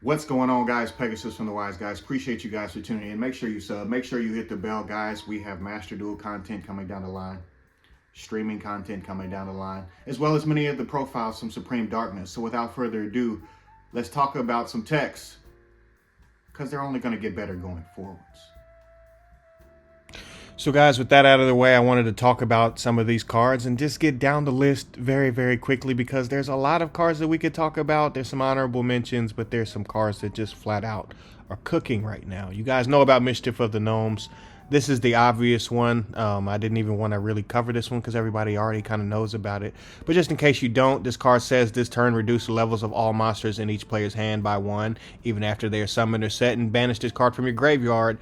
What's going on, guys? Pegasus from the Wise Guys. Appreciate you guys for tuning in. Make sure you sub. Make sure you hit the bell, guys. We have Master Duel content coming down the line, streaming content coming down the line, as well as many of the profiles from Supreme Darkness. So without further ado, let's talk about some techs, because they're only going to get better going forwards. So guys, with that out of the way, I wanted to talk about some of these cards and just get down the list very, very quickly, because there's a lot of cards that we could talk about. There's some honorable mentions, but there's some cards that just flat out are cooking right now. You guys know about Mischief of the Gnomes. This is the obvious one. I didn't even want to really cover this one because everybody already kind of knows about it. But just in case you don't, this card says this turn reduce the levels of all monsters in each player's hand by 1, even after they are summoned or set, and banish this card from your graveyard.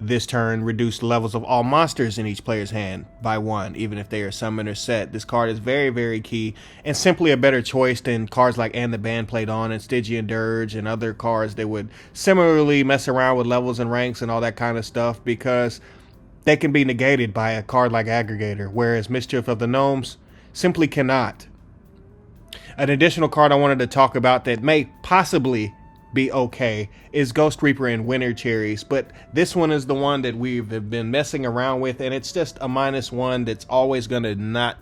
This turn, reduce the levels of all monsters in each player's hand by 1, even if they are summoned or set. This card is very, very key and simply a better choice than cards like And the Band Played On and Stygian Dirge and other cards that would similarly mess around with levels and ranks and all that kind of stuff, because they can be negated by a card like Aggregator, whereas Mischief of the Gnomes simply cannot. An additional card I wanted to talk about that may possibly be okay is Ghost Reaper and Winter Cherries, but this one is the one that we've been messing around with, and it's just a -1 that's always going to not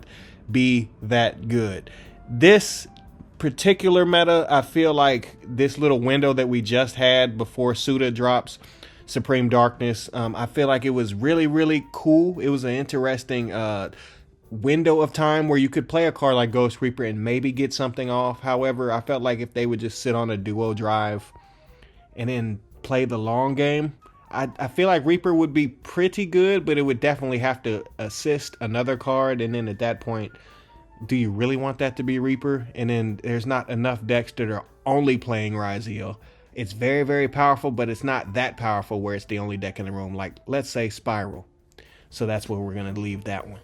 be that good. This particular meta, I feel like this little window that we just had before SUDA drops Supreme Darkness, I feel like it was really, really cool. It was an interesting window of time where you could play a card like Ghost Reaper and maybe get something off. However, I felt like if they would just sit on a duo drive and then play the long game, I feel like Reaper would be pretty good, but it would definitely have to assist another card, and then at that point, do you really want that to be Reaper? And then there's not enough decks that are only playing RYZEAL. It's very, very powerful, but it's not that powerful where it's the only deck in the room, like let's say Spiral. So that's where we're going to leave that one.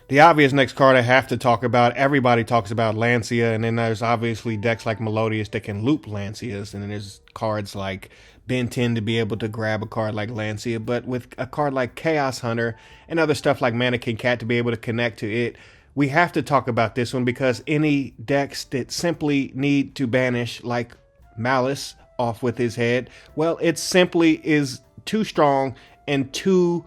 The obvious next card I have to talk about, everybody talks about Lancia, and then there's obviously decks like Melodious that can loop Lancias, and then there's cards like Ben 10 to be able to grab a card like Lancia, but with a card like Chaos Hunter and other stuff like Mannequin Cat to be able to connect to it, we have to talk about this one, because any decks that simply need to banish, like MALISS off with his head, well, it simply is too strong and too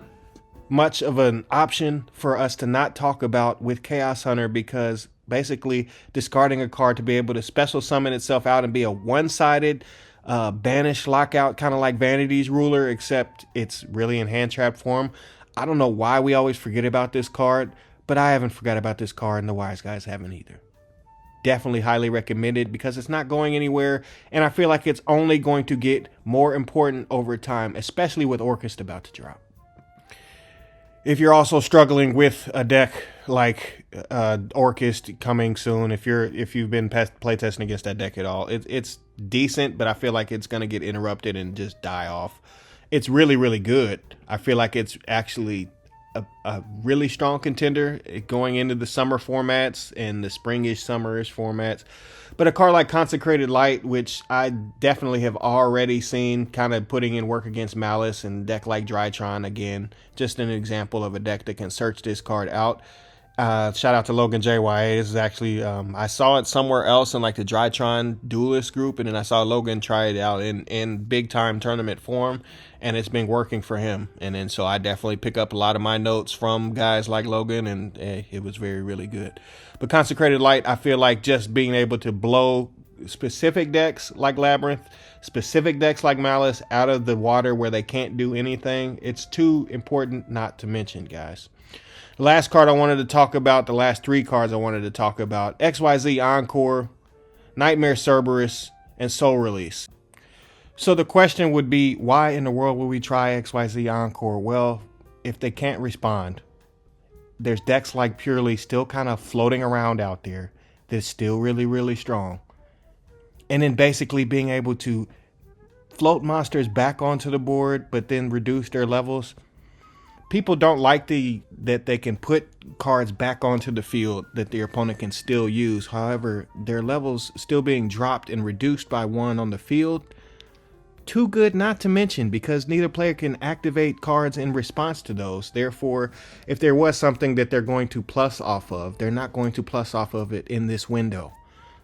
much of an option for us to not talk about with Chaos Hunter, because basically discarding a card to be able to special summon itself out and be a one-sided banish lockout, kind of like Vanity's Ruler, except it's really in hand trap form. I don't know why we always forget about this card, but I haven't forgot about this card, and the Wise Guys haven't either. Definitely highly recommended, because it's not going anywhere, and I feel like it's only going to get more important over time, especially with Orcust about to drop. If you're also struggling with a deck like Orcust coming soon, if you've been playtesting against that deck at all, it's decent, but I feel like it's going to get interrupted and just die off. It's really, really good. I feel like it's actually a really strong contender going into the summer formats and the springish, summerish formats. But a card like Consecrated Light, which I definitely have already seen kind of putting in work against MALISS, and a deck like Drytron, again, just an example of a deck that can search this card out. Shout out to Logan JYA. This is actually, I saw it somewhere else in like the Drytron Duelist group, and then I saw Logan try it out in big time tournament form, and it's been working for him. And then so I definitely pick up a lot of my notes from guys like Logan, and it was very, really good. But Consecrated Light, I feel like just being able to blow specific decks like Labyrinth, specific decks like MALISS out of the water where they can't do anything, it's too important not to mention, guys. The last card I wanted to talk about, the last 3 cards I wanted to talk about, XYZ Encore, Nightmare Cerberus, and Soul Release. So the question would be, why in the world would we try XYZ Encore? Well, if they can't respond, there's decks like Purely still kind of floating around out there that's still really, really strong. And then basically being able to float monsters back onto the board, but then reduce their levels. People don't like that they can put cards back onto the field that their opponent can still use. However, their levels still being dropped and reduced by 1 on the field. Too good not to mention, because neither player can activate cards in response to those. Therefore, if there was something that they're going to plus off of, they're not going to plus off of it in this window.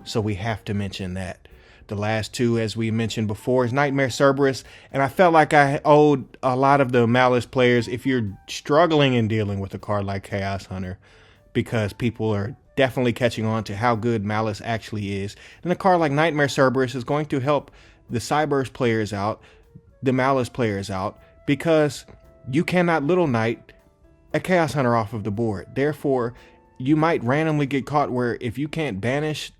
So we have to mention that. The last two, as we mentioned before, is Nightmare Cerberus. And I felt like I owed a lot of the Malice players, if you're struggling in dealing with a card like Chaos Hunter, because people are definitely catching on to how good Malice actually is. And a card like Nightmare Cerberus is going to help the Cyburst players out, the Malice players out, because you cannot Little Knight a Chaos Hunter off of the board. Therefore, you might randomly get caught where if you can't banish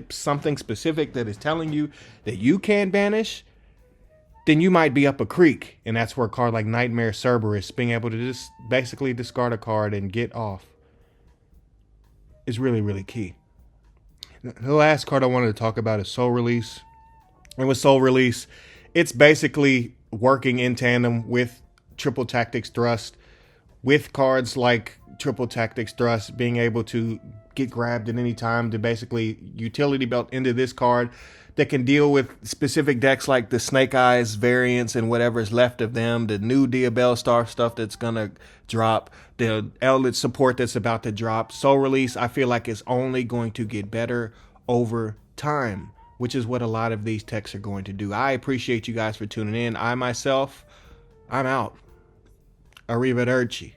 something specific that is telling you that you can't banish, then you might be up a creek. And that's where a card like Nightmare Cerberus, being able to just basically discard a card and get off, is really, really key. The last card I wanted to talk about is Soul Release. And with Soul Release, it's basically working in tandem with Triple Tactics Thrust, with cards like Triple Tactics Thrust being able to get grabbed at any time to basically utility belt into this card that can deal with specific decks like the Snake Eyes variants and whatever's left of them, the new Diabell Star stuff that's gonna drop, the Eldritch support that's about to drop. Soul Release, I feel like, is only going to get better over time, which is what a lot of these techs are going to do. I appreciate you guys for tuning in. I'm out. Arrivederci.